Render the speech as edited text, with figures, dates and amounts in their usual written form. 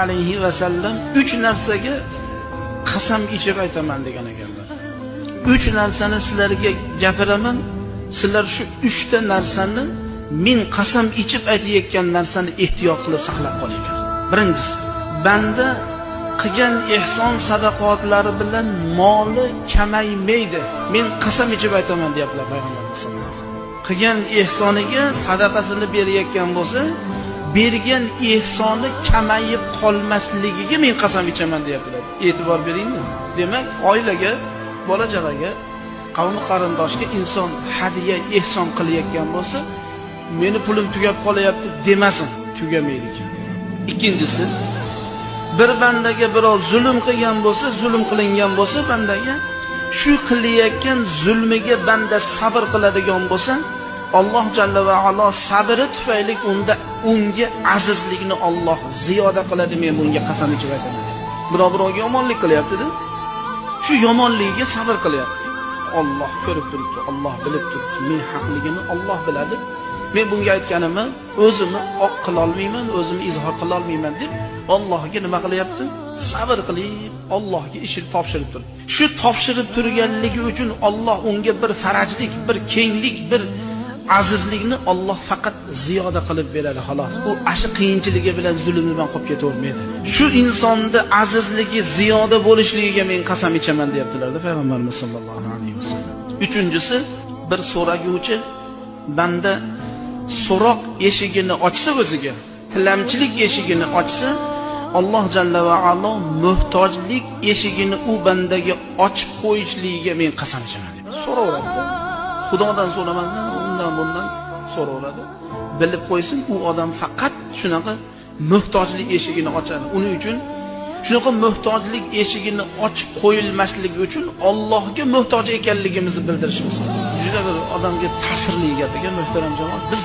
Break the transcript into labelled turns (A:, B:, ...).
A: alayhi vasallam 3 narsaga qasam ichib aytaman degan ekanlar. 3 narsani sizlarga gapiraman, sizlar shu 3 ta narsani men qasam ichib aytayotgan narsani ehtiyot qilib saqlab qolinglar. Birinchisi, banda qilgan ehson sadaqotlari bilan moli kamaymaydi. Men qasam ichib aytaman deyaptilar payg'ambarimiz sollallohu alayhi vasallam. Qilgan ehsoniga sadaqasini berayotgan bo'lsa, bergan ehsoni kamayib qolmasligiga men qasam ichaman deyaptilar. E'tibor beringmi? Demak, oilaga, bola chaqaga, qavmi qarindoshga inson hadiya ehson qilayotgan bo'lsa, meni pulim tugab qolyapti demasin, tugamaydi ekan. Ikkinchisi, bir bandaga biroz zulm qilgan bo'lsa, zulm qilingan bo'lsa bandaga, shu qilayotgan zulmiga banda sabr qiladigan bo'lsa, Alloh jalla va ala sabri tufayli unga azizlikni Alloh ziyoda qiladi. Men bunga qasam ichib aytaman. Birovga yomonlik qilyapti-da. Shu yomonligiga sabr qilyapti. Alloh ko'rib turibdi, Alloh bilib turibdi. Men haqligimni Alloh biladi. Men bunga aytganimni o'zimni oq qila olmayman, o'zimni izhor qila olmayman deb Allohga nima qilyapti? Sabr qilib, Allohga ishni topshirib turibdi. Shu topshirib turganligi uchun Alloh unga bir farajlik, bir kenglik, bir azizlikni Alloh faqat ziyoda qilib beradi xolos. U ashi qiyinchiligi bilan zulmi bilan qolib ketavermaydi. Shu insonda azizligi ziyoda bo'lishligiga men qasam ichaman deyaptilar-da payg'ambarimiz sollallohu alayhi vasallam. Uchinchisi, bir so'raguvchi banda so'roq eshigini ochsa, o'ziga tilamchilik eshigini ochsa, Alloh jalla va ala muhtojlik eshigini u bandaga ochib qo'yishligiga men qasam ichaman deb so'raveradi. Xudodan so'ramasdan, undan bundan so'raveradi. Bilib qo'ysin, u odam faqat shunaqa muhtojlik eshigini ochadi. Uning uchun shunaqa muhtojlik eshigini ochib qo'yilmasligi uchun Allohga muhtoj ekanligimizni bildirishimiz. Juda bir odamga ta'sirli gap ekan, muhtaram jamoat. Biz